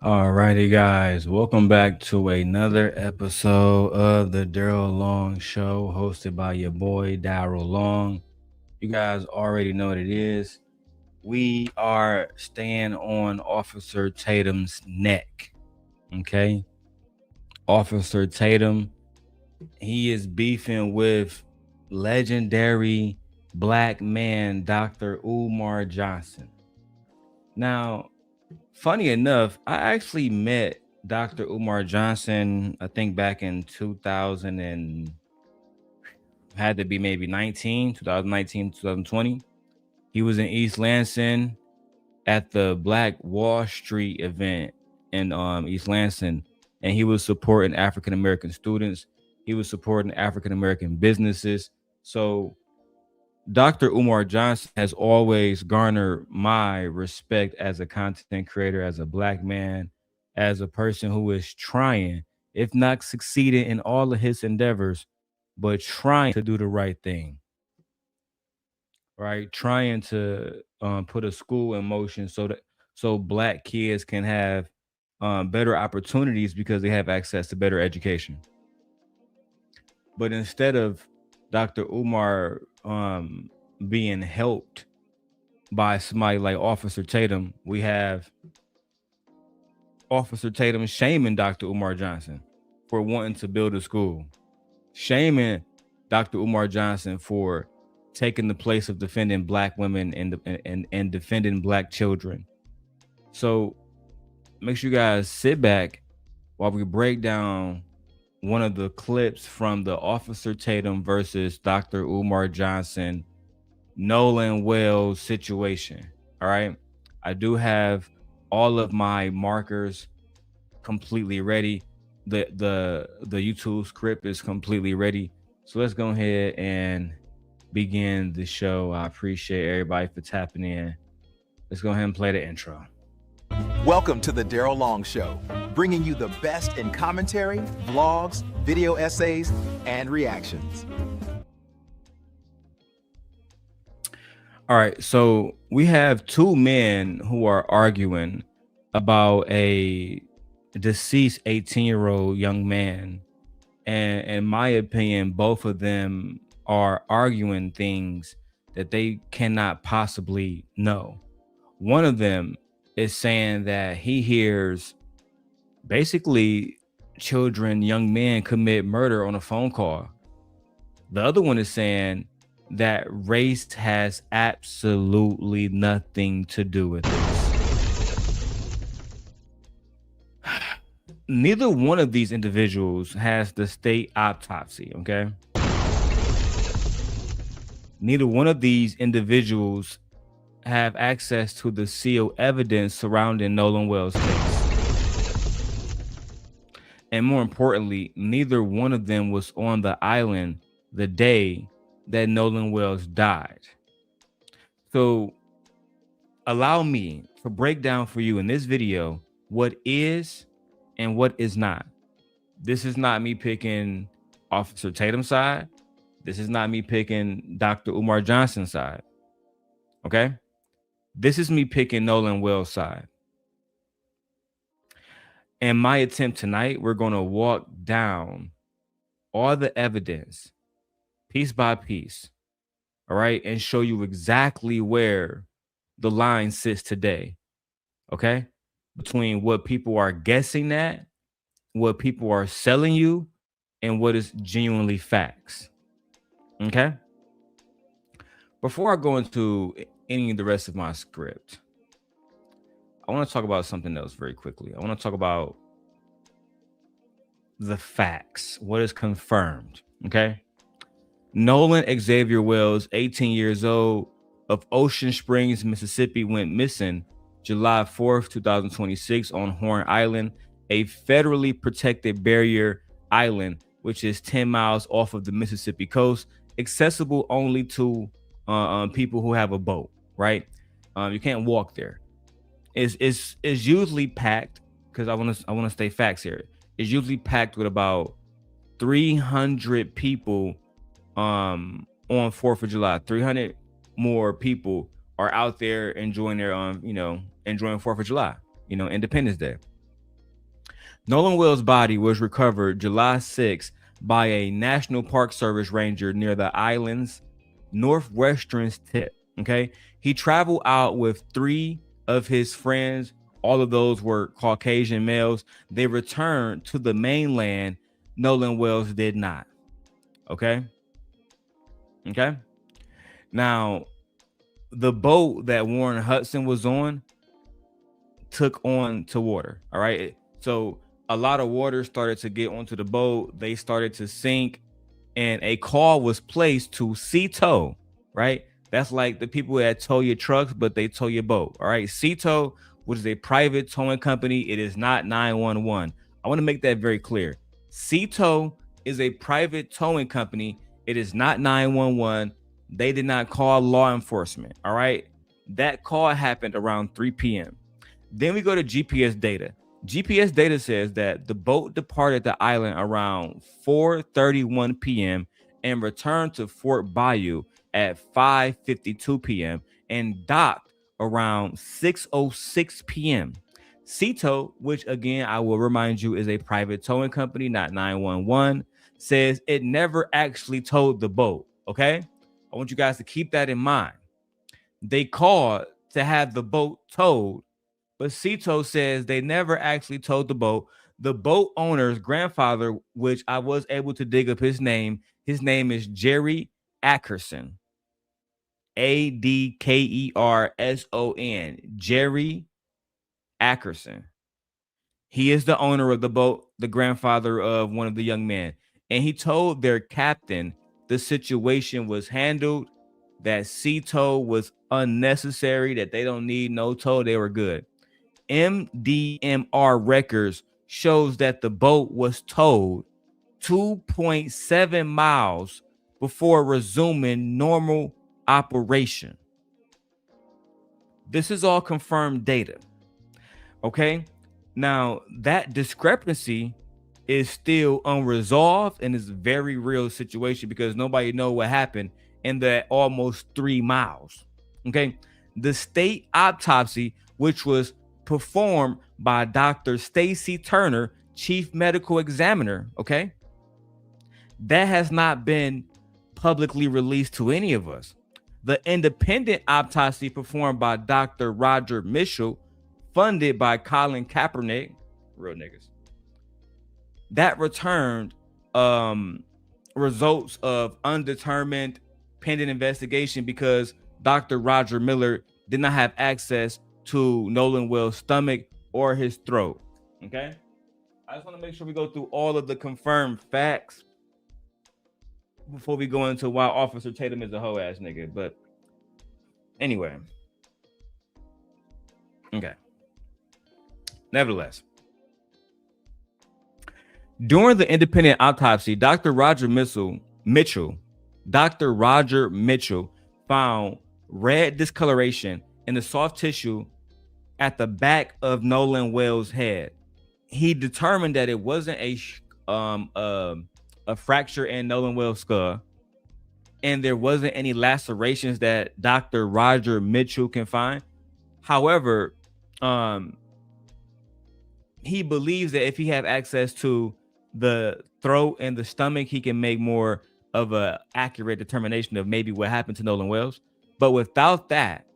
Alrighty, guys, welcome back to another episode of the Darrel Long Show, hosted by your boy Darrel Long. You guys already know what it is. We are staying on Officer Tatum's neck. Okay, Officer Tatum, he is beefing with legendary black man Dr. Umar Johnson. Now, funny enough, I actually met Dr. Umar Johnson, I think back in 2000 and had to be maybe 2019, 2020. He was in East Lansing at the Black Wall Street event in East Lansing, and he was supporting African American students. He was supporting African American businesses. So Dr. Umar Johnson has always garnered my respect as a content creator, as a black man, as a person who is trying, if not succeeding in all of his endeavors, but trying to do the right thing, right? Trying to put a school in motion so black kids can have better opportunities because they have access to better education. But instead of Dr. Umar being helped by somebody like Officer Tatum, we have Officer Tatum shaming Dr. Umar Johnson for wanting to build a school, shaming Dr. Umar Johnson for taking the place of defending black women and defending black children. So make sure you guys sit back while we break down one of the clips from the Officer Tatum versus Dr. Umar Johnson Nolan Wells situation. All right. I do have all of my markers completely ready. The YouTube script is completely ready. So let's go ahead and begin the show. I appreciate everybody for tapping in. Let's go ahead and play the intro. Welcome to the Darrel Long Show, bringing you the best in commentary, vlogs, video essays, and reactions. All right, so we have two men who are arguing about a deceased 18-year-old young man. And in my opinion, both of them are arguing things that they cannot possibly know. One of them is saying that he hears basically children, young men commit murder on a phone call. The other one is saying that race has absolutely nothing to do with this. Neither one of these individuals has the state autopsy, okay? Neither one of these individuals have access to the sealed evidence surrounding Nolan Wells' case. And more importantly, neither one of them was on the island the day that Nolan Wells died. So allow me to break down for you in this video what is and what is not. This is not me picking Officer Tatum's side. This is not me picking Dr. Umar Johnson's side. Okay? This is me picking Nolan Wells' side. In my attempt tonight, we're going to walk down all the evidence piece by piece, all right, and show you exactly where the line sits today, okay, between what people are guessing at, what people are selling you, and what is genuinely facts, okay? Before I go into any of the rest of my script, I want to talk about something else very quickly. I want to talk about the facts, what is confirmed, okay? Nolan Xavier Wells, 18 years old, of Ocean Springs, Mississippi, went missing July 4th, 2026 on Horn Island, a federally protected barrier island, which is 10 miles off of the Mississippi coast, accessible only to people who have a boat, right? You can't walk there. It's usually packed, because I want to stay facts here. It's usually packed with about 300 people on 4th of July. 300 more people are out there enjoying their enjoying 4th of July, Independence Day. Nolan Wells' body was recovered July 6th by a National Park Service ranger near the island's northwestern tip. Okay. He traveled out with 3 of his friends. All of those were Caucasian males. They returned to the mainland. Nolan Wells did not. Okay. Okay. Now, the boat that Warren Hudson was on took on to water. All right. So a lot of water started to get onto the boat. They started to sink, and a call was placed to Sea Tow, right? That's like the people that tow your trucks, but they tow your boat. All right. Sea Tow, which is a private towing company. It is not 911. I want to make that very clear. Sea Tow is a private towing company. It is not 911. They did not call law enforcement. All right. That call happened around 3 p.m. Then we go to GPS data. GPS data says that the boat departed the island around 4:31 p.m. and returned to Fort Bayou at 5:52 p.m. and docked around 6:06 p.m. Sea Tow, which again I will remind you is a private towing company, not 911, says it never actually towed the boat. Okay, I want you guys to keep that in mind. They called to have the boat towed, but Sea Tow says they never actually towed the boat. The boat owner's grandfather, which I was able to dig up his name is Jerry Ackerson. Adkerson. Jerry Ackerson. He is the owner of the boat, the grandfather of one of the young men. And he told their captain the situation was handled, that Sea Tow was unnecessary, that they don't need no tow, they were good. MDMR records shows that the boat was towed 2.7 miles before resuming normal operation. This is all confirmed data. Okay. Now, that discrepancy is still unresolved and is a very real situation because nobody knows what happened in that almost 3 miles. Okay. The state autopsy, which was performed by Dr. Stacy Turner, chief medical examiner, okay, that has not been publicly released to any of us. The independent autopsy performed by Dr. Roger Mitchell, funded by Colin Kaepernick, real niggas, that returned results of undetermined pending investigation because Dr. Roger Miller did not have access to Nolan Wells' stomach or his throat. Okay, I just want to make sure we go through all of the confirmed facts before we go into why Officer Tatum is a hoe ass nigga. But anyway, okay. Nevertheless, during the independent autopsy, Dr. Roger Mitchell found red discoloration in the soft tissue at the back of Nolan Wells' head. He determined that it wasn't a fracture in Nolan Wells' skull, and there wasn't any lacerations that Dr. Roger Mitchell can find. However, he believes that if he have access to the throat and the stomach, he can make more of a accurate determination of maybe what happened to Nolan Wells. But without that,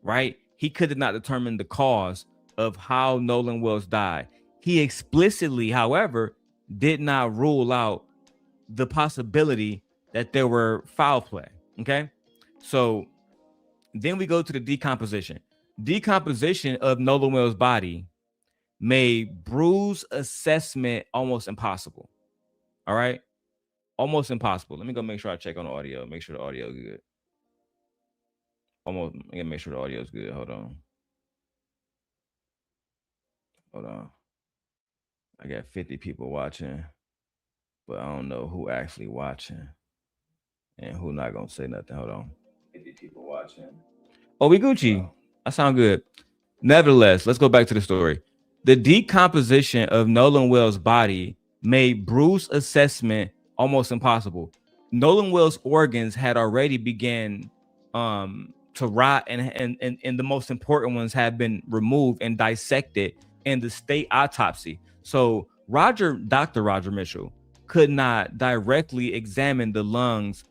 right, he could not determine the cause of how Nolan Wells died. He explicitly, however, did not rule out the possibility that there were foul play. Okay, so then we go to the decomposition. Decomposition of Nolan Wells' body made bruise assessment almost impossible. All right, almost impossible. Let me go make sure I check on the audio. Make sure the audio is good. Almost. I gotta make sure the audio is good. Hold on. I got 50 people watching, but I don't know who actually watching and who not gonna say nothing. Hold on. 50 people watching. Oh, we Gucci. That sound good. Nevertheless, let's go back to the story. The decomposition of Nolan Wells' body made Bruce's assessment almost impossible. Nolan Wells' organs had already began to rot, and the most important ones have been removed and dissected in the state autopsy. So Dr. Roger Mitchell could not directly examine the lungs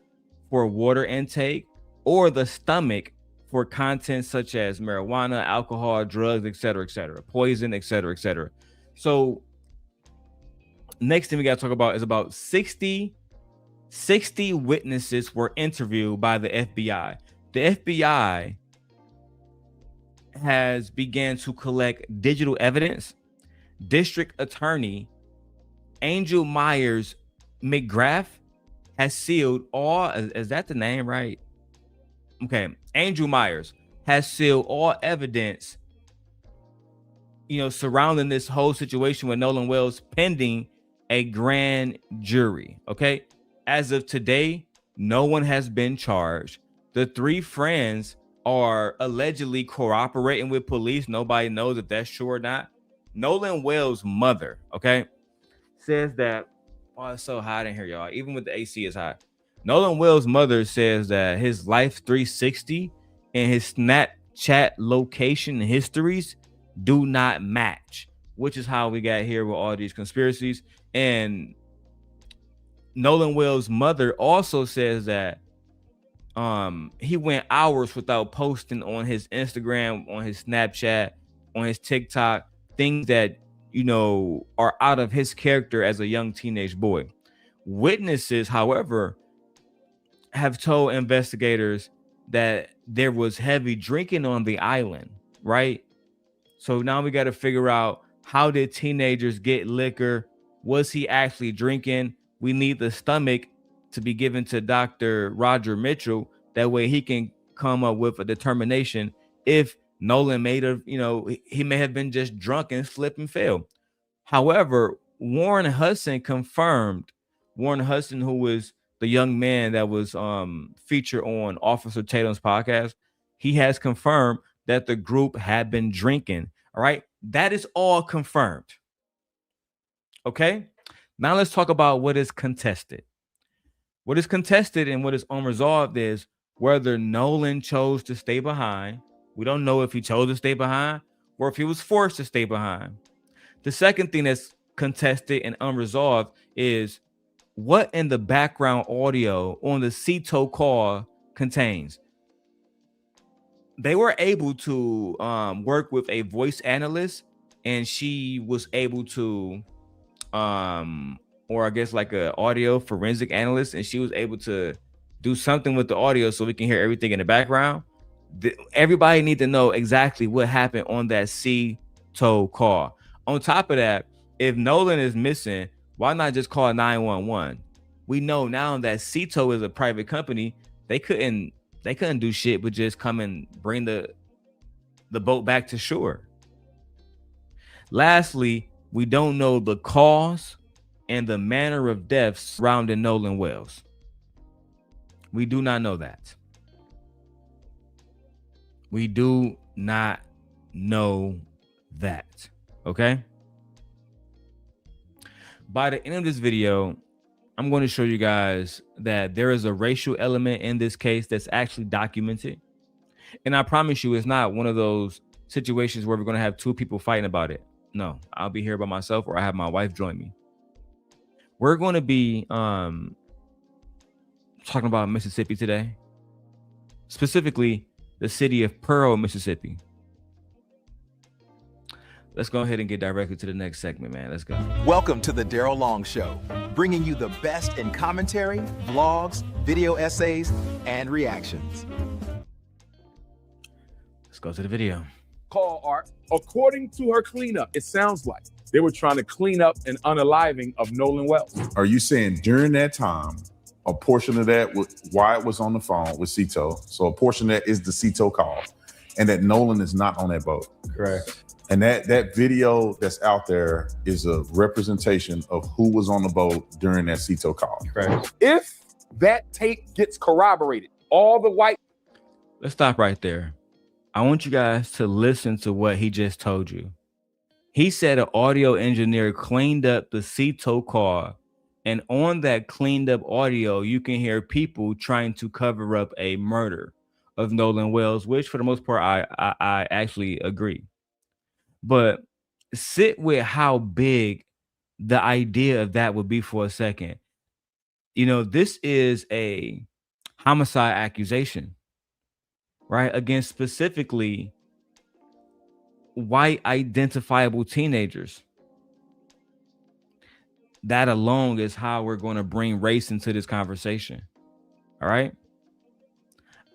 for water intake or the stomach for contents such as marijuana, alcohol, drugs, etc., poison, etc. So next thing we got to talk about is about 60 witnesses were interviewed by the FBI. The FBI has began to collect digital evidence. District Attorney Angel Myers McGrath has sealed all, is that the name right? Okay, Angel Myers has sealed all evidence, surrounding this whole situation with Nolan Wells pending a grand jury. Okay, as of today, no one has been charged. The three friends are allegedly cooperating with police. Nobody knows if that's true or not. Nolan Wells' mother, okay, says that, oh, it's so hot in here, y'all. Even with the AC, is hot. Nolan Wells' mother says that his Life 360 and his Snapchat location histories do not match, which is how we got here with all these conspiracies. And Nolan Wells' mother also says that he went hours without posting on his Instagram, on his Snapchat, on his TikTok, things that are out of his character as a young teenage boy. Witnesses, however, have told investigators that there was heavy drinking on the island, right? So now we got to figure out, how did teenagers get liquor? Was he actually drinking? We need the stomach to be given to Dr. Roger Mitchell. That way he can come up with a determination if Nolan he may have been just drunk and slip and fell. However, Warren Hudson, who was the young man that was featured on Officer Tatum's podcast, he has confirmed that the group had been drinking. All right, that is all confirmed. Okay, now let's talk about what is contested. What is contested and what is unresolved is whether Nolan chose to stay behind. We don't know if he chose to stay behind or if he was forced to stay behind. The second thing that's contested and unresolved is what in the background audio on the CETO call contains. They were able to work with a voice analyst, and she was able to or I guess like a audio forensic analyst, and she was able to do something with the audio so we can hear everything in the background. Everybody need to know exactly what happened on that CETO call. On top of that, if Nolan is missing, why not just call 911? We know now that CETO is a private company. They couldn't do shit but just come and bring the boat back to shore. Lastly, we don't know the cause and the manner of death surrounding Nolan Wells. We do not know that. We do not know that. Okay? By the end of this video, I'm going to show you guys that there is a racial element in this case that's actually documented. And I promise you, it's not one of those situations where we're going to have two people fighting about it. No, I'll be here by myself, or I have my wife join me. We're going to be talking about Mississippi today, specifically the city of Pearl, Mississippi. Let's go ahead and get directly to the next segment, man. Let's go. Welcome to the Darrel Long Show, bringing you the best in commentary, vlogs, video essays, and reactions. Let's go to the video. Call art. According to her cleanup, it sounds like they were trying to clean up an unaliving of Nolan Wells. Are you saying during that time, a portion of that was why it was on the phone with CETO? So a portion of that is the CETO call, and that Nolan is not on that boat. Correct. And that video that's out there is a representation of who was on the boat during that CETO call. Correct. If that tape gets corroborated, all the white... Let's stop right there. I want you guys to listen to what he just told you. He said an audio engineer cleaned up the Cito call, and on that cleaned up audio, you can hear people trying to cover up a murder of Nolan Wells, which for the most part, I actually agree. But sit with how big the idea of that would be for a second. You know, this is a homicide accusation, right? Against specifically white identifiable teenagers. That alone is how we're going to bring race into this conversation. All right.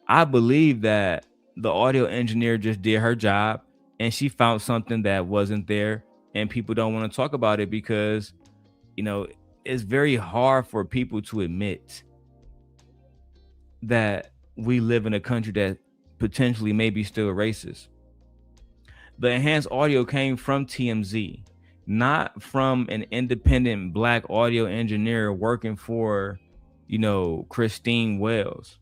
I believe that the audio engineer just did her job and she found something that wasn't there, and people don't want to talk about it because, you know, it's very hard for people to admit that we live in a country that potentially may be still racist. The enhanced audio came from TMZ, not from an independent black audio engineer working for, you know, Christine Wells.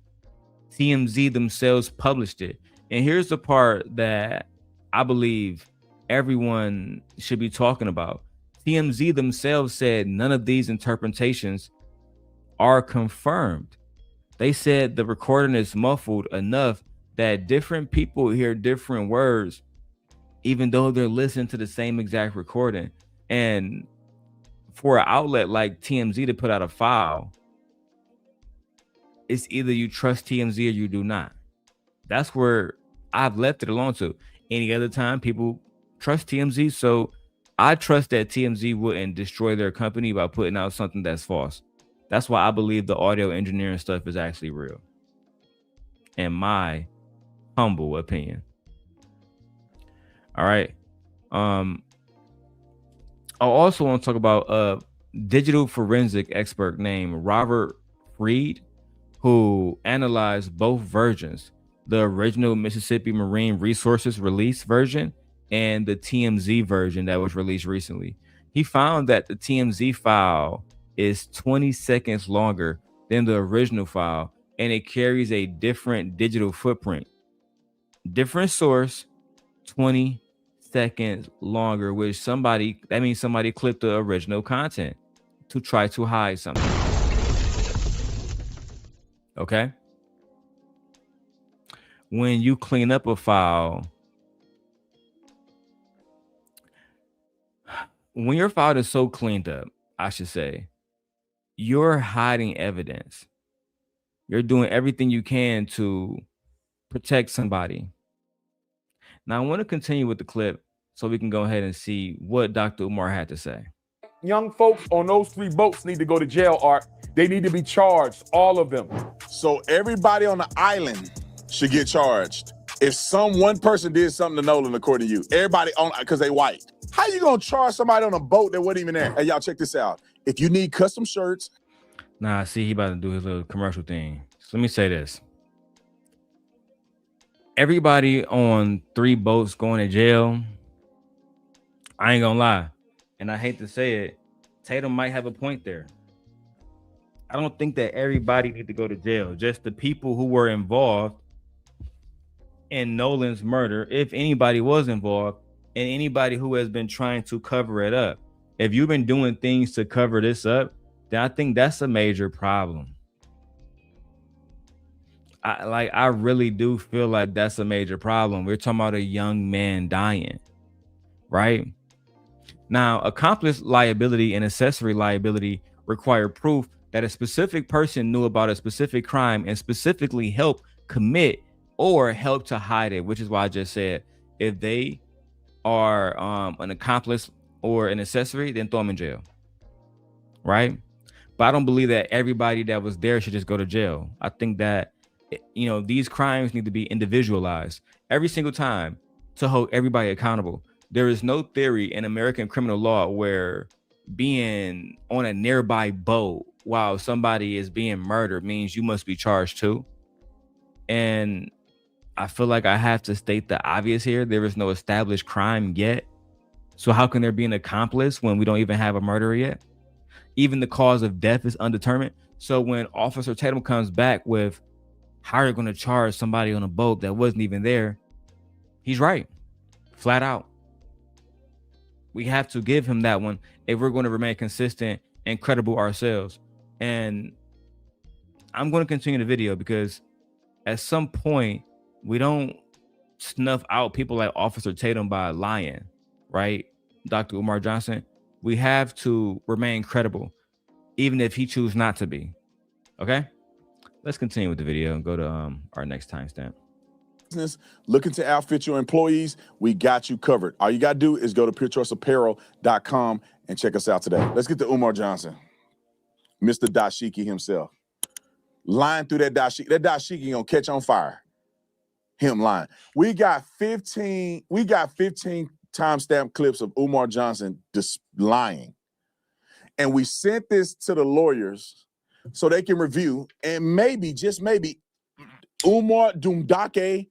TMZ themselves published it. And here's the part that I believe everyone should be talking about. TMZ themselves said none of these interpretations are confirmed. They said the recording is muffled enough that different people hear different words, even though they're listening to the same exact recording. And for an outlet like TMZ to put out a file, it's either you trust TMZ or you do not. That's where I've left it alone to. Any other time, people trust TMZ. So I trust that TMZ wouldn't destroy their company by putting out something that's false. That's why I believe the audio engineering stuff is actually real, in my humble opinion. All right. I also want to talk about a digital forensic expert named Robert Freed, who analyzed both versions, the original Mississippi Marine Resources release version and the TMZ version that was released recently. He found that the TMZ file is 20 seconds longer than the original file, and it carries a different digital footprint. Different source, 20 seconds longer, which that means somebody clipped the original content to try to hide something. Okay. When you clean up a file, when your file is so cleaned up, I should say, you're hiding evidence. You're doing everything you can to protect somebody. Now, I want to continue with the clip so we can go ahead and see what Dr. Umar had to say. Young folks on those 3 boats need to go to jail, Art. They need to be charged, all of them. So everybody on the island should get charged. If one person did something to Nolan, according to you, everybody on, because they white. How you gonna charge somebody on a boat that wasn't even there? Hey, y'all, check this out. If you need custom shirts. Nah, see, he about to do his little commercial thing. So let me say this. Everybody on 3 boats going to jail, I ain't gonna lie, and I hate to say it, Tatum might have a point there. I don't think that everybody need to go to jail. Just the people who were involved in Nolan's murder, if anybody was involved, and anybody who has been trying to cover it up. If you've been doing things to cover this up, then I think that's a major problem. I really do feel like that's a major problem. We're talking about a young man dying, right? Now, accomplice liability and accessory liability require proof that a specific person knew about a specific crime and specifically helped commit or help to hide it, which is why I just said, if they are an accomplice or an accessory, then throw them in jail, right? But I don't believe that everybody that was there should just go to jail. I think that, you know, these crimes need to be individualized every single time to hold everybody accountable. There is no theory in American criminal law where being on a nearby boat while somebody is being murdered means you must be charged too. And I feel like I have to state the obvious here. There is no established crime yet. So how can there be an accomplice when we don't even have a murderer yet? Even the cause of death is undetermined. So when Officer Tatum comes back with how are you going to charge somebody on a boat that wasn't even there, he's right, flat out. We have to give him that one if we're going to remain consistent and credible ourselves. And I'm going to continue the video because at some point we don't snuff out people like Officer Tatum by lying, right? Dr. Umar Johnson, we have to remain credible, even if he chooses not to be. Okay, let's continue with the video and go to our next timestamp. Looking to outfit your employees, we got you covered. All you got to do is go to purechoiceapparel.com and check us out today. Let's get to Umar Johnson, Mr. Dashiki himself. Lying through that dashiki. That dashiki gonna catch on fire. Him lying. We got 15 timestamp clips of Umar Johnson just lying. And we sent this to the lawyers so they can review, and maybe, just maybe, Umar Dumdake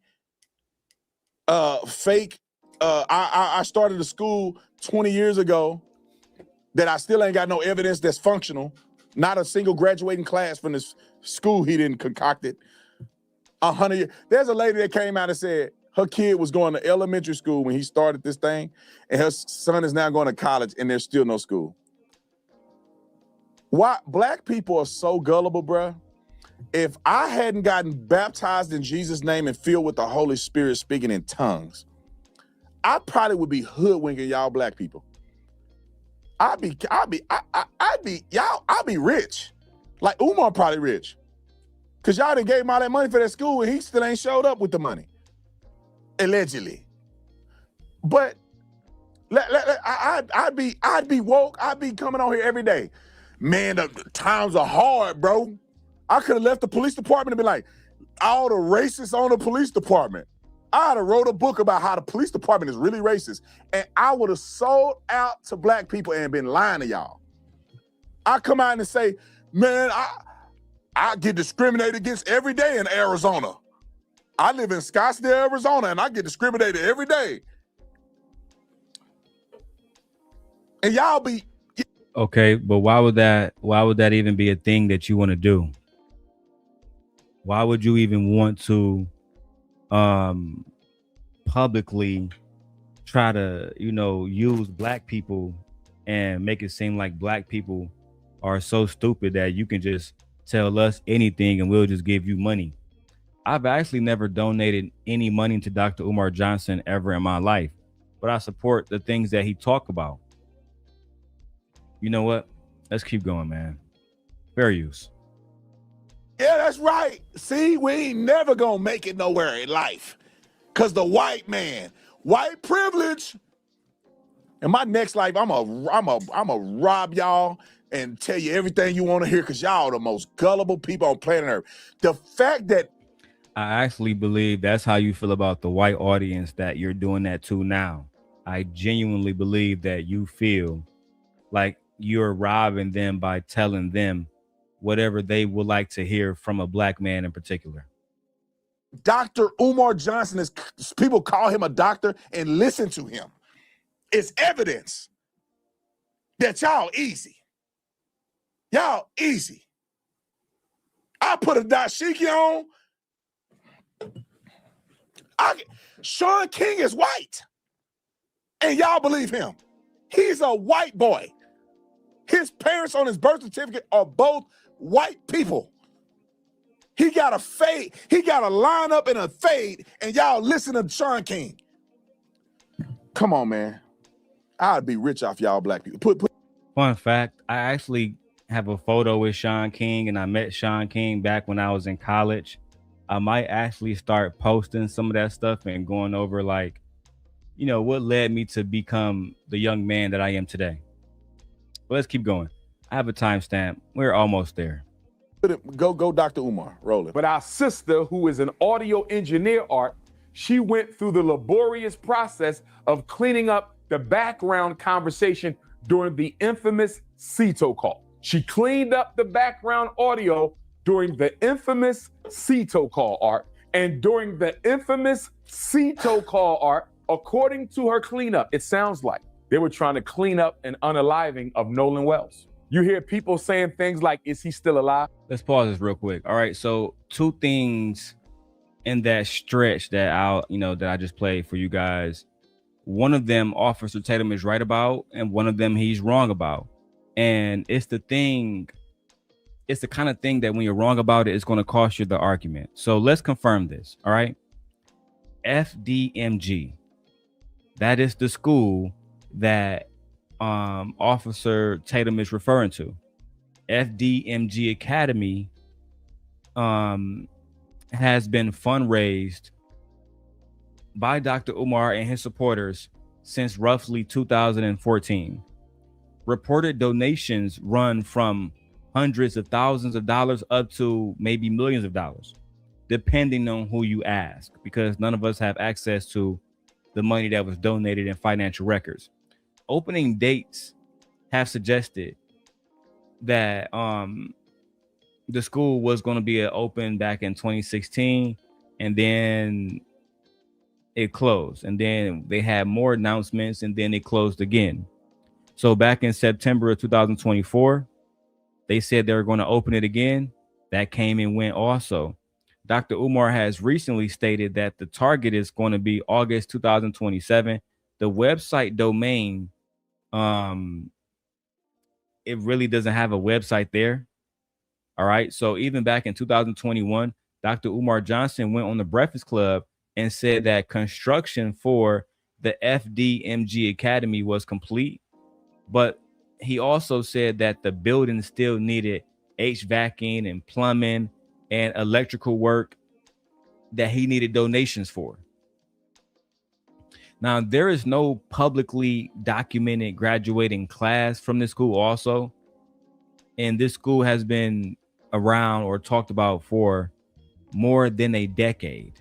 fake. I started a school 20 years ago that I still ain't got no evidence that's functional. Not a single graduating class from this school he didn't concoct it. 100 years. There's a lady that came out and said her kid was going to elementary school when he started this thing, and her son is now going to college, and there's still no school. Why black people are so gullible, bruh. If I hadn't gotten baptized in Jesus' name and filled with the Holy Spirit speaking in tongues, I probably would be hoodwinking y'all black people. I'd be rich. Like Umar probably rich. Cause y'all done gave him all that money for that school and he still ain't showed up with the money. Allegedly. But I'd be woke. I'd be coming on here every day. Man, the times are hard, bro. I could have left the police department and been like, all the racists on the police department. I'd have wrote a book about how the police department is really racist. And I would have sold out to black people and been lying to y'all. I come out and say, man, I get discriminated against every day in Arizona. I live in Scottsdale, Arizona, and I get discriminated every day. And y'all be... Okay, but why would that even be a thing that you want to do? Why would you even want to publicly try to, use black people and make it seem like black people are so stupid that you can just tell us anything and we'll just give you money? I've actually never donated any money to Dr. Umar Johnson ever in my life, but I support the things that he talk about. You know what? Let's keep going, man. Fair use. Yeah, that's right. See, we ain't never gonna make it nowhere in life. Cause the white man, white privilege. In my next life, I'm a rob y'all and tell you everything you want to hear, cause y'all are the most gullible people on planet Earth. The fact that I actually believe that's how you feel about the white audience that you're doing that to now. I genuinely believe that you feel like you're robbing them by telling them whatever they would like to hear from a black man in particular. Dr. Umar Johnson is, people call him a doctor and listen to him. It's evidence that y'all easy. Y'all easy. I put a dashiki on. Sean King is white. And y'all believe him. He's a white boy. His parents on his birth certificate are both white people. He got a fade. He got a lineup and a fade, and y'all listen to Sean King. Come on, man. I'd be rich off y'all black people. Fun fact, I actually have a photo with Sean King, and I met Sean King back when I was in college. I might actually start posting some of that stuff and going over, like, what led me to become the young man that I am today. But let's keep going. I have a timestamp. We're almost there. Go, Dr. Umar. Roll it. But our sister, who is an audio engineer, Art, she went through the laborious process of cleaning up the background conversation during the infamous CETO call. She cleaned up the background audio during the infamous CETO call, Art. And during the infamous CETO call, Art, according to her cleanup, it sounds like they were trying to clean up an unaliving of Nolan Wells. You hear people saying things like, is he still alive? Let's pause this real quick. All right, so two things in that stretch that I just played for you guys. One of them, Officer Tatum is right about, and one of them he's wrong about. And it's the kind of thing that when you're wrong about it, it's going to cost you the argument. So let's confirm this. All right. FDMG. That is the school that Officer Tatum is referring to. FDMG Academy has been fundraised by Dr. Umar and his supporters since roughly 2014. Reported donations run from hundreds of thousands of dollars up to maybe millions of dollars, depending on who you ask, because none of us have access to the money that was donated in financial records. Opening dates have suggested that the school was going to be open back in 2016, and then it closed, and then they had more announcements, and then it closed again. So back in September of 2024, they said they were going to open it again. That came and went also. Dr. Umar has recently stated that the target is going to be August 2027. The website domain, it really doesn't have a website there. All right. So even back in 2021, Dr. Umar Johnson went on the Breakfast Club and said that construction for the FDMG Academy was complete. But he also said that the building still needed HVACing and plumbing and electrical work that he needed donations for. Now, there is no publicly documented graduating class from this school also. And this school has been around or talked about for more than a decade.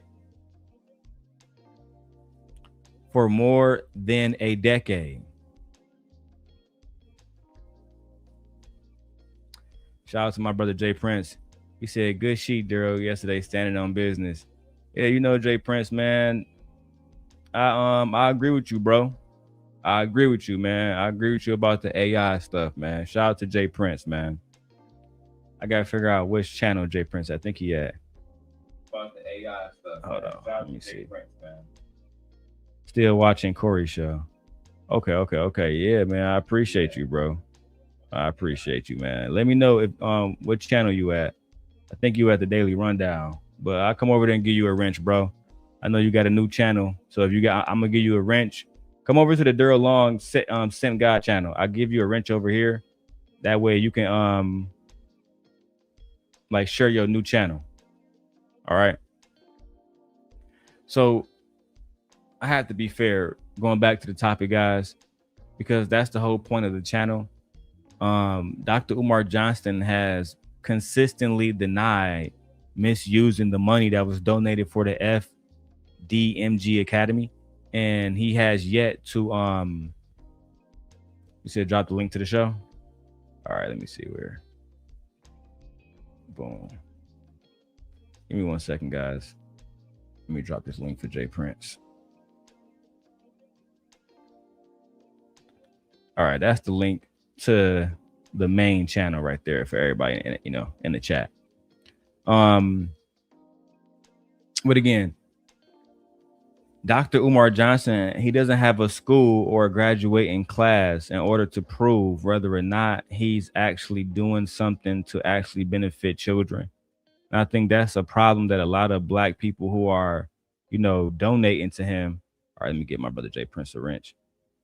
For more than a decade. Shout out to my brother Jay Prince. He said, good sheet, Darrel, yesterday, standing on business. Yeah, you know, Jay Prince, man. I agree with you, bro. I agree with you, man. I agree with you about the AI stuff, man. Shout out to Jay Prince, man. I gotta figure out which channel Jay Prince I think he at. About the AI stuff. Hold on. Let me see. Prince, man. Still watching Corey's show. Okay. Yeah, man. I appreciate you, bro. I appreciate you, man. Let me know if what channel you at. I think you at the Daily Rundown, but I'll come over there and give you a wrench, bro. I know you got a new channel, so if you got, I'm gonna give you a wrench. Come over to the Darrel Long Sent God channel. I'll give you a wrench over here. That way you can like share your new channel. All right. So I have to be fair, going back to the topic, guys, because that's the whole point of the channel. Dr. Umar Johnson has consistently denied misusing the money that was donated for the FDMG Academy, and he has yet to you said drop the link to the show. All right, let me see where. Boom. Give me 1 second, guys. Let me drop this link for Jay Prince. All right, that's the link to the main channel right there for everybody in, you know, in the chat. But again, Dr. Umar Johnson, he doesn't have a school or a graduating class in order to prove whether or not he's actually doing something to actually benefit children. And I think that's a problem that a lot of Black people who are, you know, donating to him. All right, let me get my brother Jay Prince a wrench.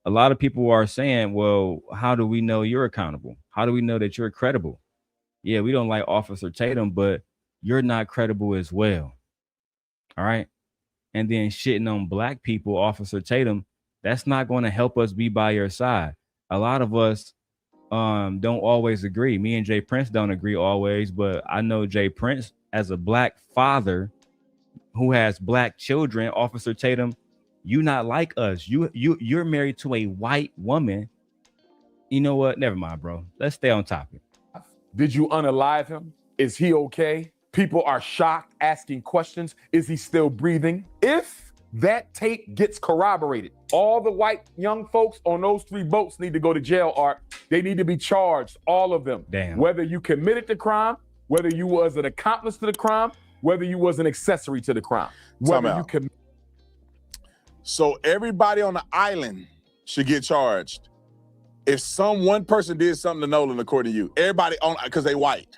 A lot of people are saying, well, how do we know you're accountable? How do we know that you're credible? Yeah, we don't like Officer Tatum, but you're not credible as well. All right. And then shitting on Black people, Officer Tatum, that's not going to help us be by your side. A lot of us don't always agree. Me and Jay Prince don't agree always, but I know Jay Prince as a Black father who has Black children. Officer Tatum, you not like us. You're married to a white woman. You know what? Never mind, bro. Let's stay on topic. Did you unalive him? Is he okay? People are shocked, asking questions. Is he still breathing? If that tape gets corroborated, all the white young folks on those 3 boats need to go to jail, Art. They need to be charged, all of them. Damn. Whether you committed the crime, whether you was an accomplice to the crime, whether you was an accessory to the crime. Whether you So everybody on the island should get charged. If one person did something to Nolan, according to you, everybody on, because they white.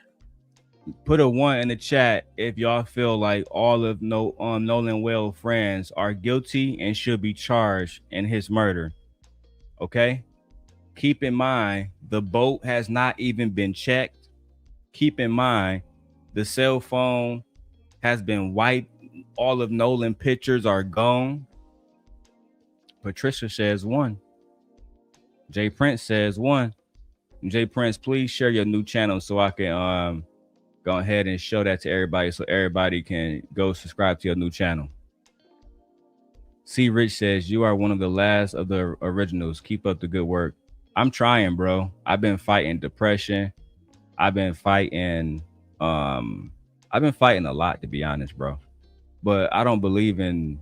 Put a 1 in the chat if y'all feel like all of Nolan Wells friends are guilty and should be charged in his murder. Okay? Keep in mind, the boat has not even been checked. Keep in mind, the cell phone has been wiped. All of Nolan pictures are gone. Patricia says 1. Jay Prince says 1. Jay Prince, please share your new channel so I can go ahead and show that to everybody so everybody can go subscribe to your new channel. C. Rich says, you are one of the last of the originals. Keep up the good work. I'm trying, bro. I've been fighting depression. I've been fighting a lot, to be honest, bro. But I don't believe in,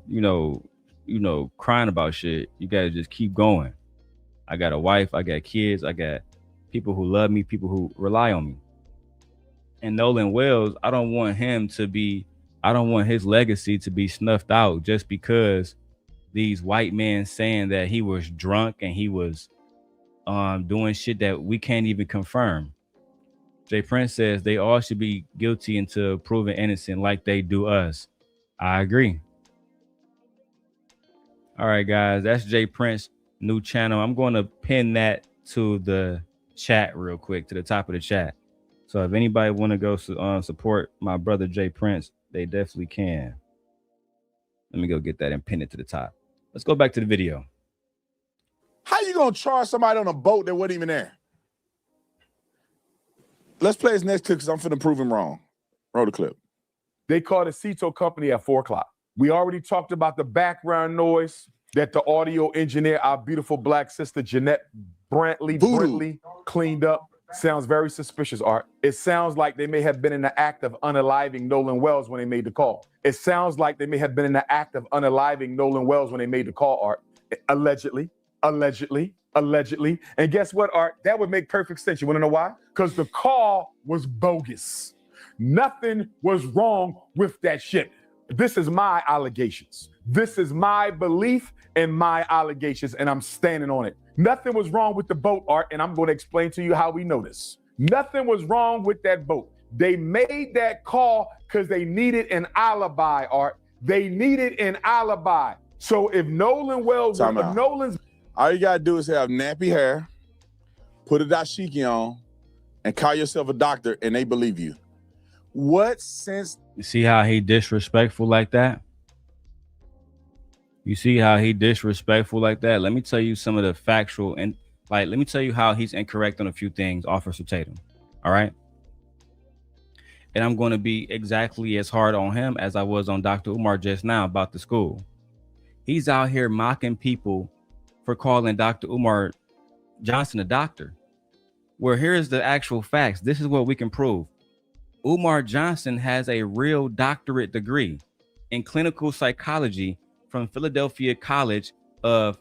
crying about shit. You gotta just keep going. I got a wife, I got kids, I got people who love me, people who rely on me. And Nolan Wells, I don't want his legacy to be snuffed out just because these white men saying that he was drunk and he was doing shit that we can't even confirm. Jay Prince says they all should be guilty until proven innocent like they do us. I agree. All right, guys, that's Jay Prince new channel. I'm going to pin that to the chat real quick, to the top of the chat. So if anybody want to go support my brother Jay Prince, they definitely can. Let me go get that and pin it to the top. Let's go back to the video. How you gonna charge somebody on a boat that wasn't even there? Let's play his next clip because I'm finna prove him wrong. Roll the clip. They called the Cito company at 4 o'clock. We already talked about the background noise that the audio engineer, our beautiful black sister, Jeanette Brantley cleaned up. Sounds very suspicious, Art. It sounds like they may have been in the act of unaliving Nolan Wells when they made the call. It sounds like they may have been in the act of unaliving Nolan Wells when they made the call, Art. Allegedly. And guess what, Art? That would make perfect sense. You want to know why? Because the call was bogus. Nothing was wrong with that shit. This is my allegations. This is my belief and my allegations, and I'm standing on it. Nothing was wrong with the boat, Art, and I'm going to explain to you how we know this. Nothing was wrong with that boat. They made that call because they needed an alibi, Art. They needed an alibi. So if Nolan Wells, all you gotta do is have nappy hair, put a dashiki on, and call yourself a doctor, and they believe you. What sense? You see how he disrespectful like that? You see how he disrespectful like that? Let me tell you some of the factual and let me tell you how he's incorrect on a few things, Officer Tatum. All right. And I'm going to be exactly as hard on him as I was on Dr. Umar just now about the school. He's out here mocking people for calling Dr. Umar Johnson a doctor. Where here's the actual facts. This is what we can prove. Umar Johnson has a real doctorate degree in clinical psychology from Philadelphia College of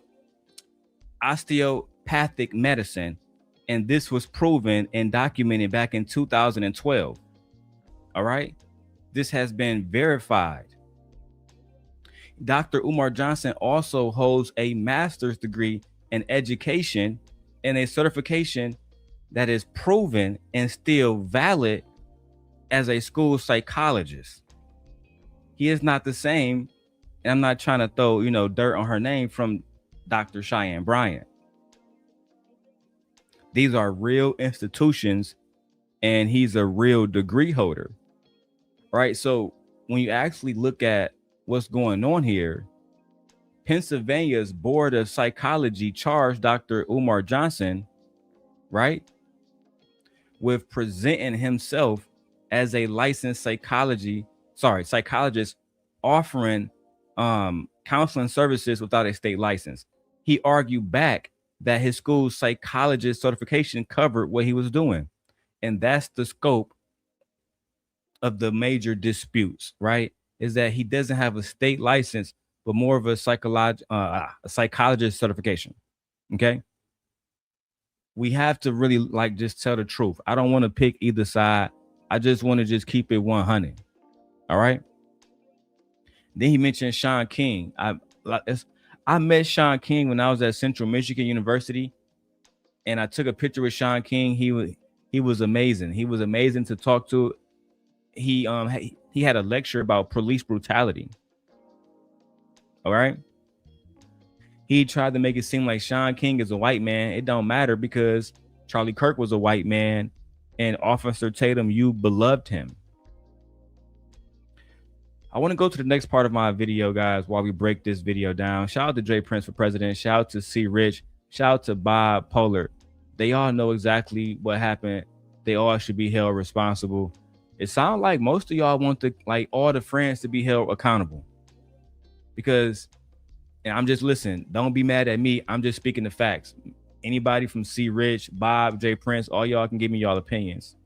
Osteopathic Medicine, and this was proven and documented back in 2012. All right, this has been verified. Dr. Umar Johnson also holds a master's degree in education and a certification that is proven and still valid as a school psychologist. He is not the same, and I'm not trying to throw, dirt on her name, from Dr. Cheyenne Bryant. These are real institutions, and he's a real degree holder, right? So when you actually look at what's going on here, Pennsylvania's Board of Psychology charged Dr. Umar Johnson, right, with presenting himself as a licensed psychologist offering counseling services without a state license. He argued back that his school's psychologist certification covered what he was doing. And that's the scope of the major disputes, right? Is that he doesn't have a state license, but more of a psychologist certification. Okay. We have to really just tell the truth. I don't want to pick either side. I just want to just keep it 100. All right. Then he mentioned Sean King. I I met Sean King when I was at Central Michigan University, and I took a picture with Sean King. He was amazing. He was amazing to talk to. He had a lecture about police brutality. All right. He tried to make it seem like Sean King is a white man. It don't matter because Charlie Kirk was a white man, and Officer Tatum, you beloved him. I want to go to the next part of my video, guys, while we break this video down. Shout out to Jay Prince for president. Shout out to C. Rich. Shout out to Bob Pollard. They all know exactly what happened. They all should be held responsible. It sounds like most of y'all want all the friends to be held accountable. Because, and I'm just listening, don't be mad at me. I'm just speaking the facts. Anybody from C. Rich, Bob, Jay Prince, all y'all can give me y'all opinions.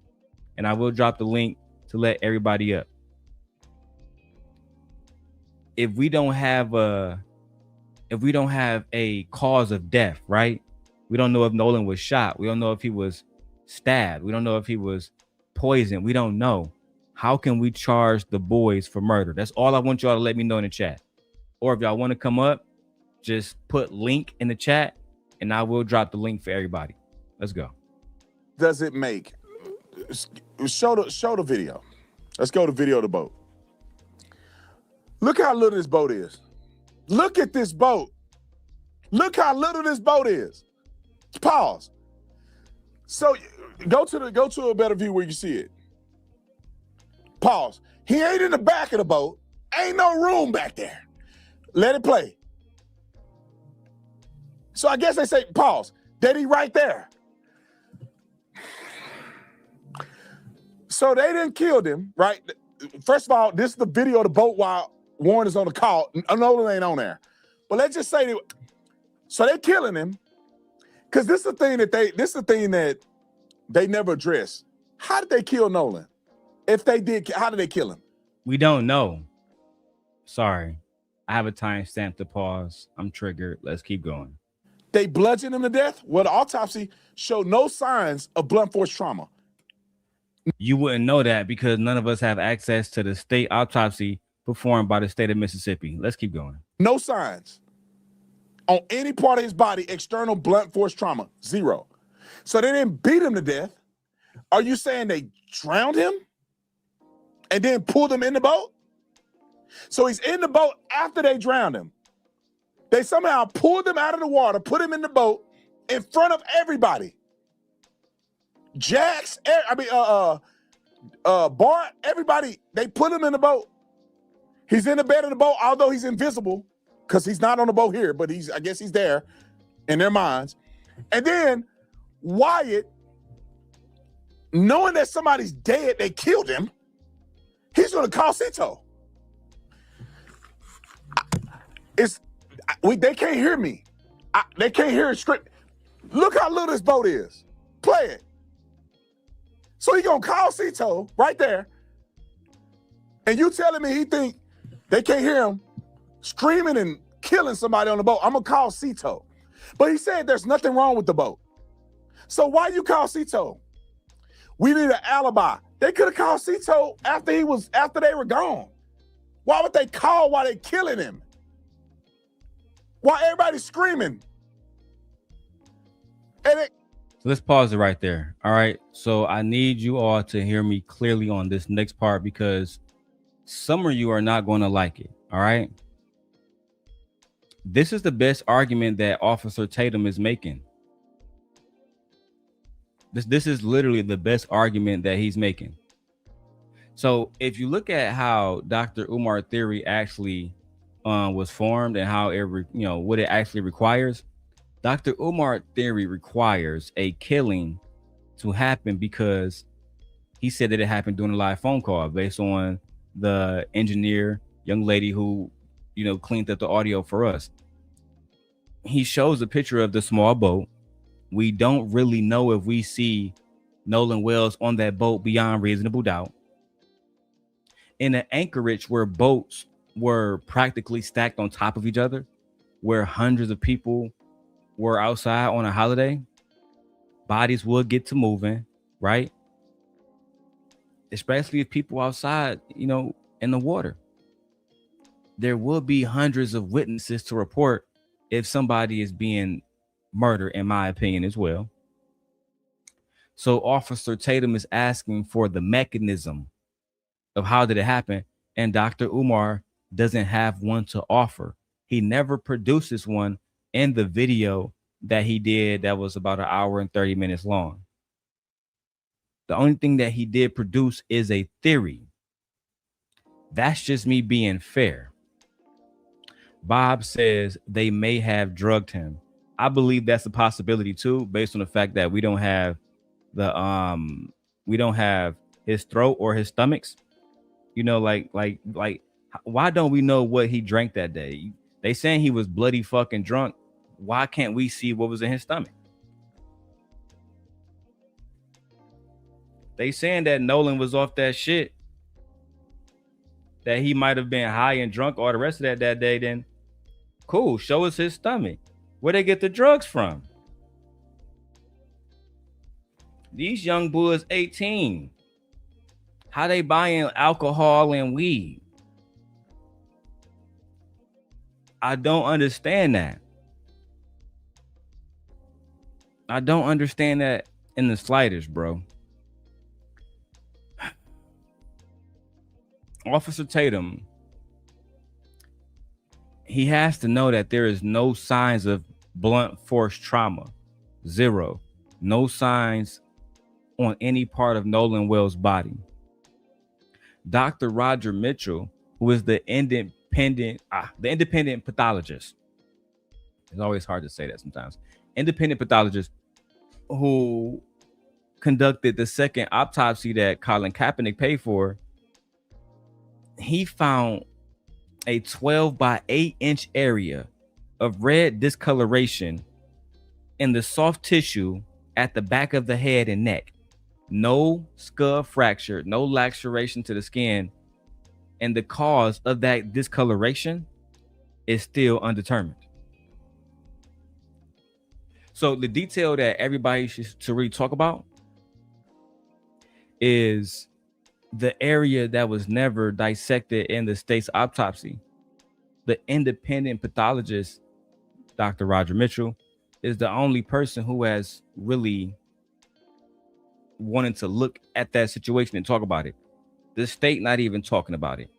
And I will drop the link to let everybody up. If we don't have a cause of death, right? We don't know if Nolan was shot. We don't know if he was stabbed. We don't know if he was poisoned. We don't know. How can we charge the boys for murder? That's all I want y'all to let me know in the chat. Or if y'all want to come up, just put link in the chat and I will drop the link for everybody. Let's go. Does it make? Show the video. Let's go to video of the boat. Look how little this boat is. Look at this boat. Look how little this boat is. Pause. So go to a better view where you see it. Pause. He ain't in the back of the boat. Ain't no room back there. Let it play. So I guess they say, pause. That he right there. So they didn't kill him, right? First of all, this is the video of the boat while Warren is on the call. Nolan ain't on there. But let's just say, so they killing him. Because this is the thing that they never addressed. How did they kill Nolan? If they did, how did they kill him? We don't know. Sorry. I have a timestamp to pause. I'm triggered. Let's keep going. They bludgeoned him to death? Well, the autopsy showed no signs of blunt force trauma. You wouldn't know that because none of us have access to the state autopsy performed by the state of Mississippi. Let's keep going. No signs on any part of his body, external blunt force trauma, zero. So they didn't beat him to death. Are you saying they drowned him and then pulled him in the boat? So he's in the boat after they drowned him. They somehow pulled him out of the water, put him in the boat in front of everybody. Jax, Bart, everybody, they put him in the boat. He's in the bed of the boat, although he's invisible, because he's not on the boat here, but I guess he's there in their minds. And then Wyatt, knowing that somebody's dead, they killed him, he's gonna call Cito. They can't hear me. They can't hear it straight. Look how little this boat is. Play it. So he gonna call Cito right there. And you telling me he think they can't hear him screaming and killing somebody on the boat. I'm gonna call Cito. But he said there's nothing wrong with the boat. So why you call Cito? We need an alibi. They could have called Cito after they were gone. Why would they call while they killing him? Why everybody's screaming? So let's pause it right there. All right. So I need you all to hear me clearly on this next part because some of you are not going to like it. All right. This is the best argument that Officer Tatum is making. This is literally the best argument that he's making. So if you look at how Dr. Umar theory actually was formed and how what it actually requires, Dr. Umar theory requires a killing to happen because he said that it happened during a live phone call based on the engineer, young lady who, cleaned up the audio for us. He shows a picture of the small boat. We don't really know if we see Nolan Wells on that boat beyond reasonable doubt. In an anchorage where boats were practically stacked on top of each other, where hundreds of people were outside on a holiday, bodies would get to moving, right? Especially if people outside, in the water. There will be hundreds of witnesses to report if somebody is being murdered, in my opinion, as well. So Officer Tatum is asking for the mechanism of how did it happen, and Dr. Umar doesn't have one to offer. He never produces one in the video that he did that was about an hour and 30 minutes long. The only thing that he did produce is a theory. That's just me being fair. Bob says they may have drugged him. I believe that's a possibility too, based on the fact that we don't have his throat or his stomachs. You know, like why don't we know what he drank that day? They saying he was bloody fucking drunk. Why can't we see what was in his stomach? They saying that Nolan was off that shit, that he might have been high and drunk all the rest of that day. Then cool, show us his stomach. Where they get the drugs from? These young boys 18. How they buying alcohol and weed? I don't understand that. I don't understand that in the slightest, bro. Officer Tatum, he has to know that there is no signs of blunt force trauma. Zero. No signs on any part of Nolan Wells' body. Dr. Roger Mitchell, who is the independent pathologist. It's always hard to say that sometimes. Independent pathologist who conducted the second autopsy that Colin Kaepernick paid for, he found a 12 by 8 inch area of red discoloration in the soft tissue at the back of the head and neck. No skull fracture, no laceration to the skin, and the cause of that discoloration is still undetermined. So the detail that everybody should really talk about is the area that was never dissected in the state's autopsy. The independent pathologist, Dr. Roger Mitchell, is the only person who has really wanted to look at that situation and talk about it. The state not even talking about it.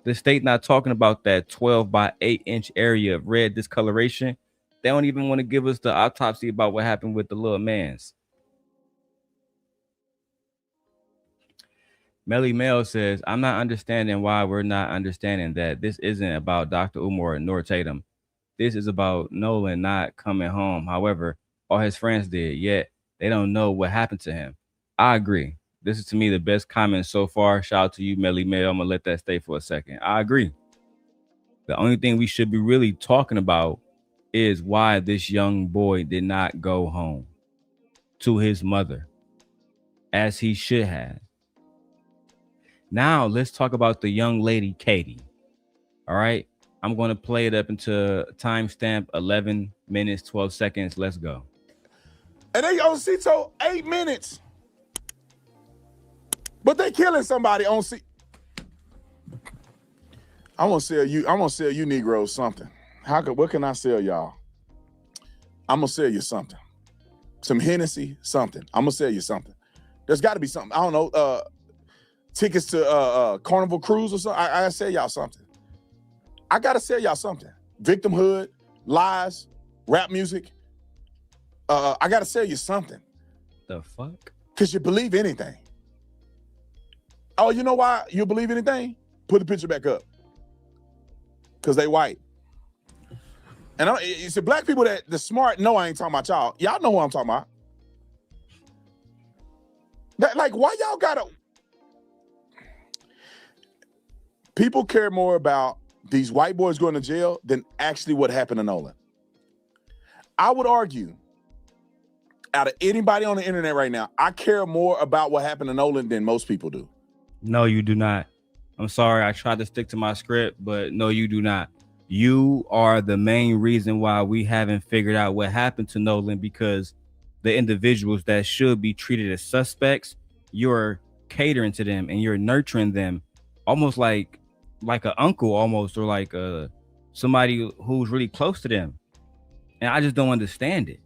The state not talking about that 12 by 8 inch area of red discoloration. They don't even want to give us the autopsy about what happened with the little mans. Melly Mel says, I'm not understanding why we're not understanding that this isn't about Dr. Umar nor Tatum. This is about Nolan not coming home. However, all his friends did, yet they don't know what happened to him. I agree. This is, to me, the best comment so far. Shout out to you, Melly Mel. I'm going to let that stay for a second. I agree. The only thing we should be really talking about is why this young boy did not go home to his mother, as he should have. Now, let's talk about the young lady, Katie. All right. I'm going to play it up into timestamp 11 minutes, 12 seconds. Let's go. And they on Cito 8 minutes. But they killing somebody on C. I'm gonna sell you Negroes something. What can I sell y'all? I'm gonna sell you something. Some Hennessy, something. I'm gonna sell you something. There's gotta be something. I don't know. Tickets to Carnival Cruise or something. I gotta sell y'all something. I gotta sell y'all something. Victimhood, lies, rap music. I gotta sell you something. The fuck? Cause you believe anything. Oh, you know why you believe anything? Put the picture back up. Cause they white. And it's the black people that the smart know I ain't talking about y'all. Y'all know who I'm talking about. That, like, why y'all gotta? People care more about these white boys going to jail than actually what happened to Nolan. I would argue, out of anybody on the internet right now, I care more about what happened to Nolan than most people do. No, you do not. I'm sorry. I tried to stick to my script, but no, you do not. You are the main reason why we haven't figured out what happened to Nolan, because the individuals that should be treated as suspects, you're catering to them and you're nurturing them almost like an uncle almost, or like a somebody who's really close to them. And I just don't understand it.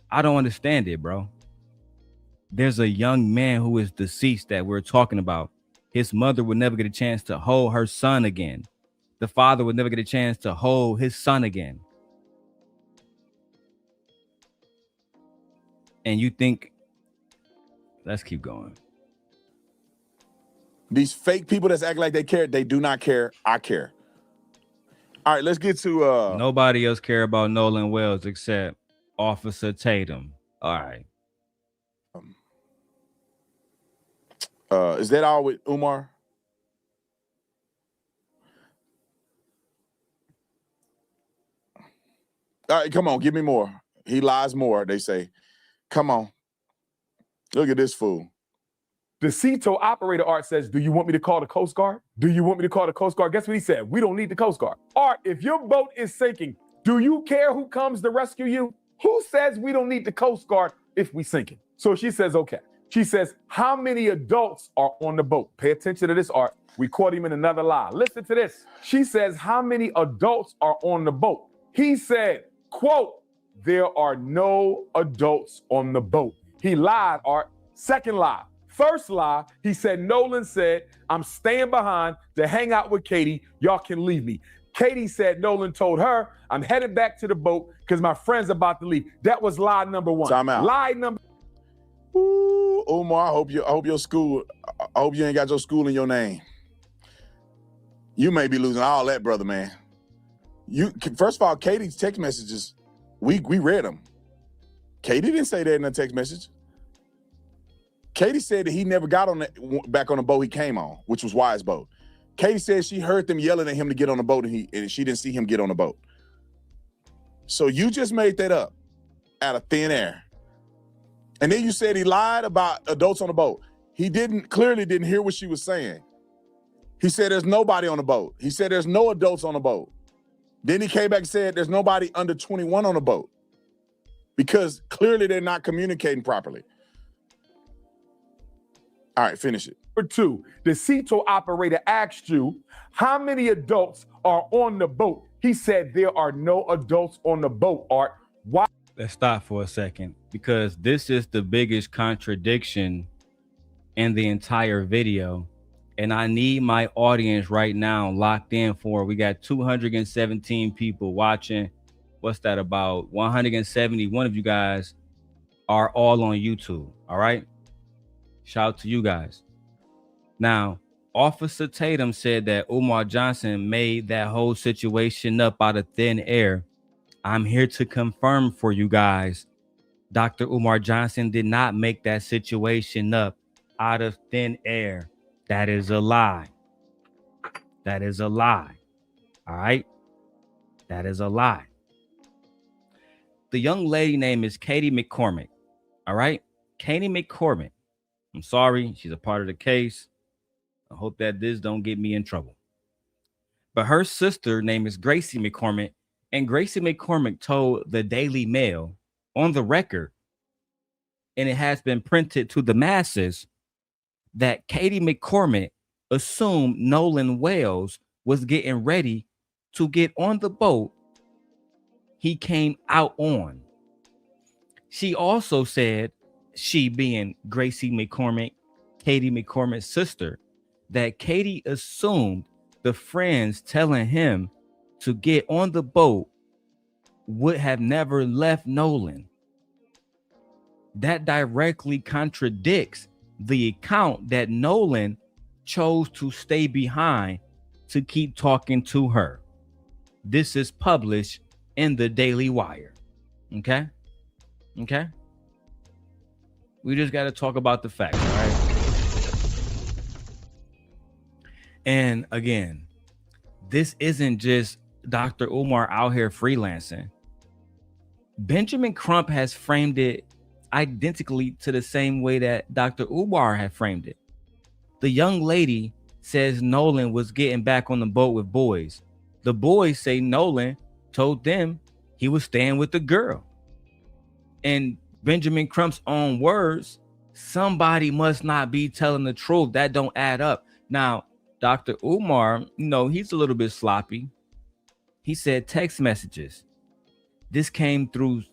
I don't understand it, bro. There's a young man who is deceased that we're talking about. His mother would never get a chance to hold her son again. The father would never get a chance to hold his son again. And you think, let's keep going. These fake people that's act like they care, they do not care. I care. All right, let's get to nobody else care about Nolan Wells except Officer Tatum. All right. Is that all with Umar? All right, come on, give me more. He lies more, they say. Come on. Look at this fool. The CETO operator, Art, says, do you want me to call the Coast Guard? Do you want me to call the Coast Guard? Guess what he said? We don't need the Coast Guard. Art, if your boat is sinking, do you care who comes to rescue you? Who says we don't need the Coast Guard if we sinking? So she says, okay. She says, how many adults are on the boat? Pay attention to this, Art. We caught him in another lie. Listen to this. She says, how many adults are on the boat? He said, quote, there are no adults on the boat. He lied, Art. Second lie. First lie, he said, Nolan said, I'm staying behind to hang out with Katie. Y'all can leave me. Katie said Nolan told her, I'm headed back to the boat because my friend's about to leave. That was lie number one. Time out. Lie number. Ooh, Umar, I hope you ain't got your school in your name. You may be losing all that, brother, man. First of all, Katie's text messages, we read them. Katie didn't say that in a text message. Katie said that he never got back on the boat he came on, which was Wise boat. Katie said she heard them yelling at him to get on the boat, and she didn't see him get on the boat. So you just made that up out of thin air. And then you said he lied about adults on the boat. He clearly didn't hear what she was saying. He said there's nobody on the boat. He said there's no adults on the boat. Then he came back and said there's nobody under 21 on the boat because clearly they're not communicating properly. All right, finish it. Number two, the CETO operator asked you, how many adults are on the boat? He said there are no adults on the boat, Art. Why? Let's stop for a second because this is the biggest contradiction in the entire video. And I need my audience right now locked in for, we got 217 people watching. What's that about? 171 of you guys are all on YouTube. All right. Shout out to you guys. Now, Officer Tatum said that Umar Johnson made that whole situation up out of thin air. I'm here to confirm for you guys, Dr. Umar Johnson did not make that situation up out of thin air. That is a lie. That is a lie. All right. That is a lie. The young lady name is Katie McCormick. All right. Katie McCormick. I'm sorry. She's a part of the case. I hope that this don't get me in trouble. But her sister name is Gracie McCormick. And Gracie McCormick told the Daily Mail on the record, and it has been printed to the masses, that Katie McCormick assumed Nolan Wells was getting ready to get on the boat he came out on. She also said, she being Gracie McCormick, Katie McCormick's sister, that Katie assumed the friends telling him to get on the boat would have never left Nolan. That directly contradicts the account that Nolan chose to stay behind to keep talking to her. This is published in the Daily Wire. Okay? Okay? We just got to talk about the facts, all right? And again, this isn't just Dr. Umar out here freelancing. Benjamin Crump has framed it identically to the same way that Dr. Umar had framed it. The young lady says Nolan was getting back on the boat with boys. The boys say Nolan told them he was staying with the girl. And Benjamin Crump's own words, somebody must not be telling the truth. That don't add up. Now, Dr. Umar, he's a little bit sloppy. He said text messages. This came through,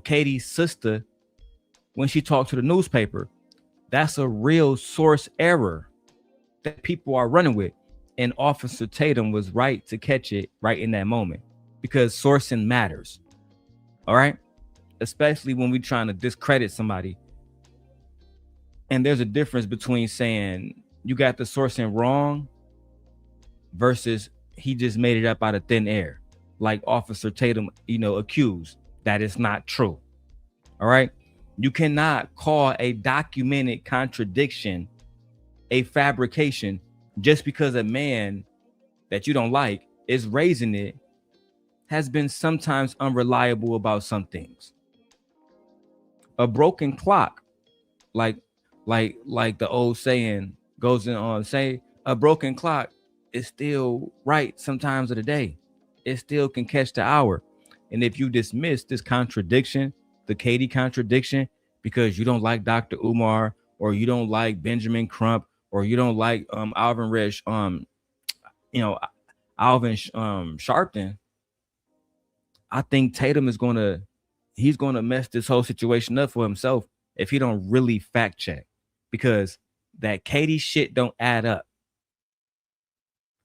Katie's sister when she talked to the newspaper. That's a real source error that people are running with. And Officer Tatum was right to catch it right in that moment, because sourcing matters. All right. Especially when we're trying to discredit somebody. And there's a difference between saying you got the sourcing wrong versus he just made it up out of thin air, like Officer Tatum, accused. That is not true. All right. You cannot call a documented contradiction a fabrication just because a man that you don't like is raising it has been sometimes unreliable about some things. A broken clock, like the old saying goes on, say a broken clock is still right sometimes of the day. It still can catch the hour. And if you dismiss this contradiction, the Katie contradiction, because you don't like Dr. Umar, or you don't like Benjamin Crump, or you don't like Alvin Sharpton, I think Tatum is he's gonna mess this whole situation up for himself if he don't really fact check, because that Katie shit don't add up.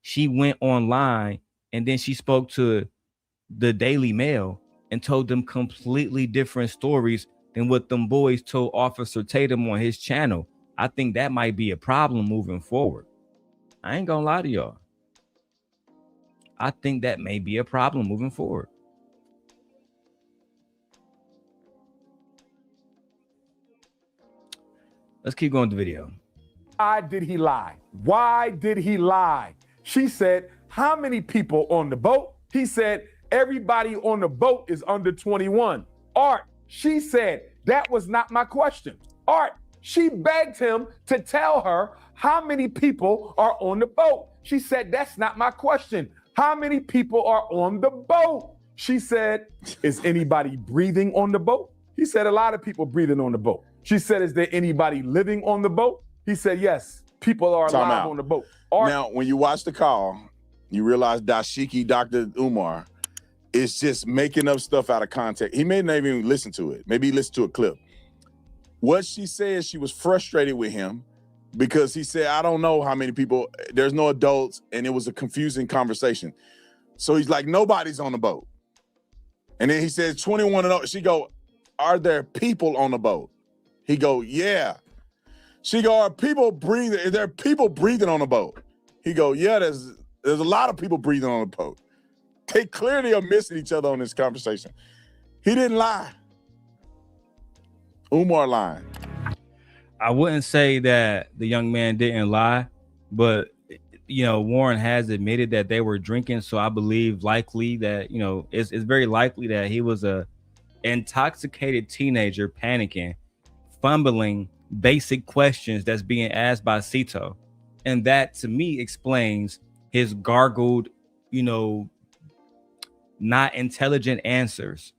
She went online and then she spoke to the Daily Mail and told them completely different stories than what them boys told Officer Tatum on his channel. I think that might be a problem moving forward. I ain't gonna lie to y'all. I think that may be a problem moving forward. Let's keep going to the video. Why did he lie? Why did he lie? She said, how many people on the boat? He said, everybody on the boat is under 21. Art, she said, that was not my question. Art, she begged him to tell her how many people are on the boat. She said, that's not my question. How many people are on the boat? She said, is anybody breathing on the boat? He said, a lot of people breathing on the boat. She said, is there anybody living on the boat? He said, yes, people are alive on the boat. Art, now, when you watch the call, you realize Dashiki, Dr. Umar, is just making up stuff out of context. He may not even listen to it. Maybe he listened to a clip. What she said, she was frustrated with him because he said, I don't know how many people, there's no adults, and it was a confusing conversation. So he's like, nobody's on the boat. And then he says 21 and over. She go, are there people on the boat? He go, yeah. She go, are people breathing? Is there people breathing on the boat? He go, yeah, there's a lot of people breathing on the boat. They clearly are missing each other on this conversation. He didn't lie. Umar lying. I wouldn't say that the young man didn't lie, but Warren has admitted that they were drinking. So I believe likely that, it's very likely that he was a intoxicated teenager panicking, fumbling basic questions that's being asked by Cito. And that to me explains his gargled, not intelligent answers.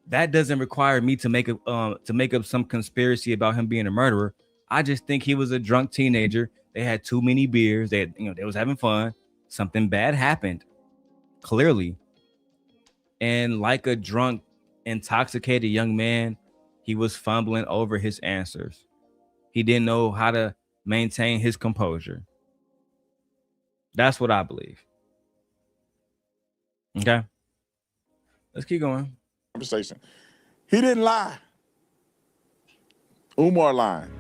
That doesn't require me to make up some conspiracy about him being a murderer. I just think he was a drunk teenager. They had too many beers. They was having fun. Something bad happened, clearly. And like a drunk, intoxicated young man, he was fumbling over his answers. He didn't know how to maintain his composure. That's what I believe. Okay. Let's keep going. Conversation. He didn't lie. Umar lying.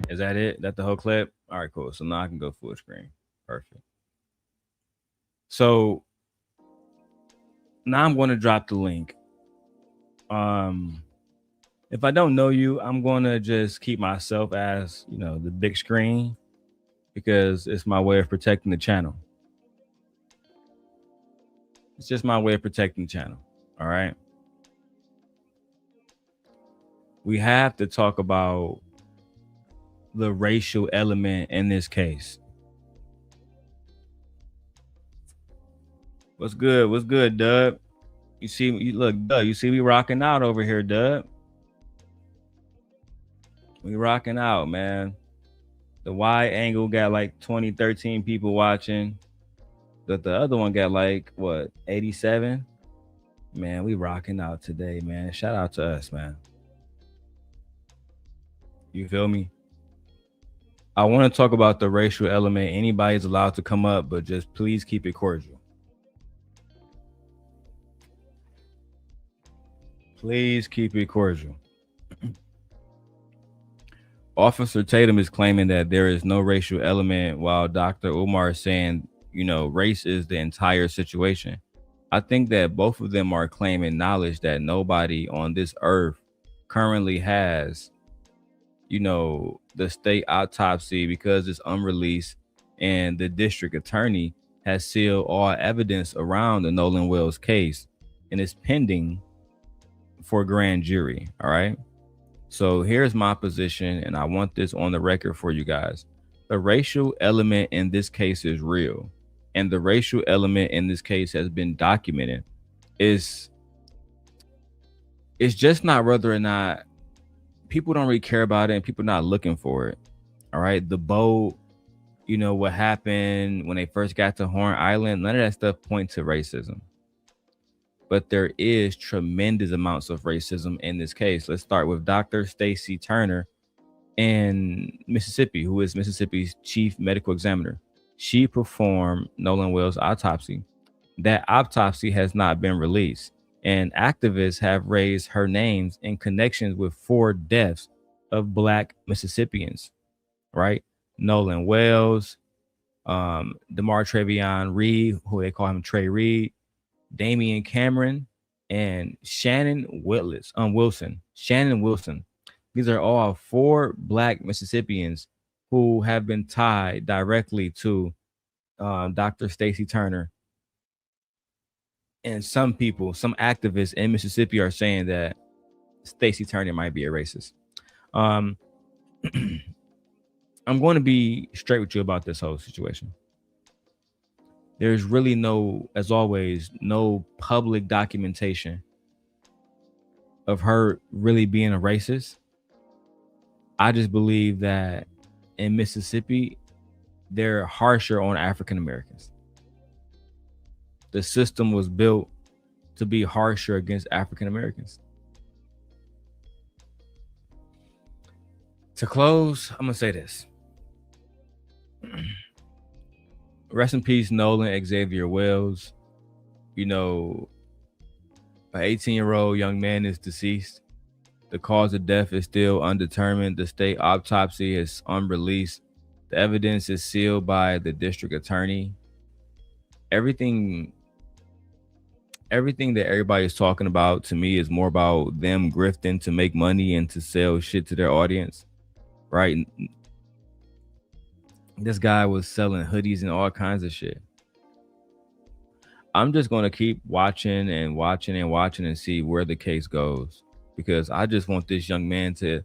Is that it? That the whole clip? All right, cool. So now I can go full screen. Perfect. So now I'm going to drop the link. If I don't know you, I'm going to just keep myself as, the big screen, because it's my way of protecting the channel. It's just my way of protecting the channel. All right. We have to talk about the racial element in this case. What's good? What's good, Dub? You see me rocking out over here, Dub. We rocking out, man. The wide angle got like 20, 13 people watching. The other one got like what, 87? Man, we rocking out today, man. Shout out to us, man. You feel me? I want to talk about the racial element. Anybody's allowed to come up, but just please keep it cordial. Please keep it cordial. Officer Tatum is claiming that there is no racial element, while Dr. Umar is saying, race is the entire situation. I think that both of them are claiming knowledge that nobody on this earth currently has. The state autopsy, because it's unreleased, and the district attorney has sealed all evidence around the Nolan Wells case and is pending for grand jury. All right. So here's my position, and I want this on the record for you guys. The racial element in this case is real, and the racial element in this case has been documented. It's just not whether or not people don't really care about it and people not looking for it. All right. The boat, what happened when they first got to Horn Island, none of that stuff points to racism. But there is tremendous amounts of racism in this case. Let's start with Dr. Stacy Turner in Mississippi, who is Mississippi's chief medical examiner. She performed Nolan Wells' autopsy. That autopsy has not been released, and activists have raised her names in connections with 4 deaths of Black Mississippians, right? Nolan Wells, DeMar Travion Reed, who they call him Trey Reed, Damian Cameron, and Shannon Wilson. Shannon Wilson. These are all 4 Black Mississippians who have been tied directly to Dr. Stacy Turner. And some people, some activists in Mississippi are saying that Stacy Turner might be a racist. I'm going to be straight with you about this whole situation. There's really as always, no public documentation of her really being a racist. I just believe that in Mississippi, they're harsher on African Americans. The system was built to be harsher against African Americans. To close, I'm going to say this. Rest in peace, Nolan Xavier Wells. An 18-year-old young man is deceased. The cause of death is still undetermined. The state autopsy is unreleased. The evidence is sealed by the district attorney. Everything that everybody is talking about, to me, is more about them grifting to make money and to sell shit to their audience, right? This guy was selling hoodies and all kinds of shit. I'm just going to keep watching and see where the case goes, because I just want this young man to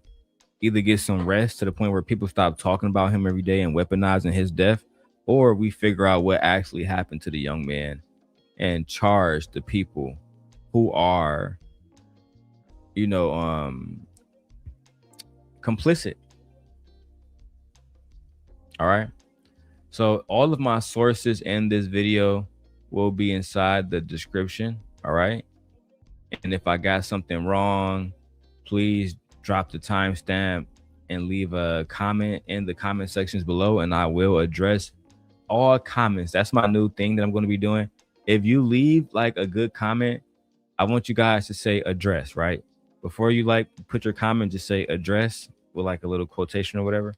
either get some rest to the point where people stop talking about him every day and weaponizing his death, or we figure out what actually happened to the young man and charge the people who are, complicit. All right. So all of my sources in this video will be inside the description. All right. And if I got something wrong, please drop the timestamp and leave a comment in the comment sections below, and I will address all comments. That's my new thing that I'm going to be doing. If you leave like a good comment, I want you guys to say address, right? Before you put your comment, just say address with like a little quotation or whatever.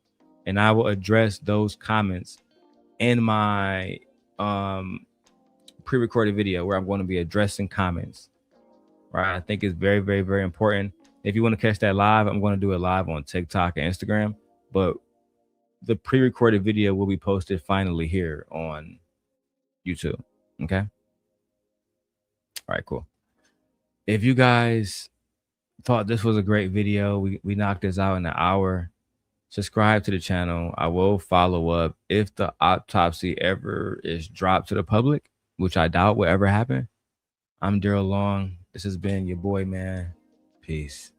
And I will address those comments in my pre-recorded video where I'm going to be addressing comments, right? I think it's very, very, very important. If you want to catch that live, I'm going to do it live on TikTok and Instagram, but the pre-recorded video will be posted finally here on YouTube. Okay. All right, cool. If you guys thought this was a great video, we knocked this out in an hour. Subscribe to the channel. I will follow up if the autopsy ever is dropped to the public, which I doubt will ever happen. I'm Darrel Long. This has been your boy, man. Peace.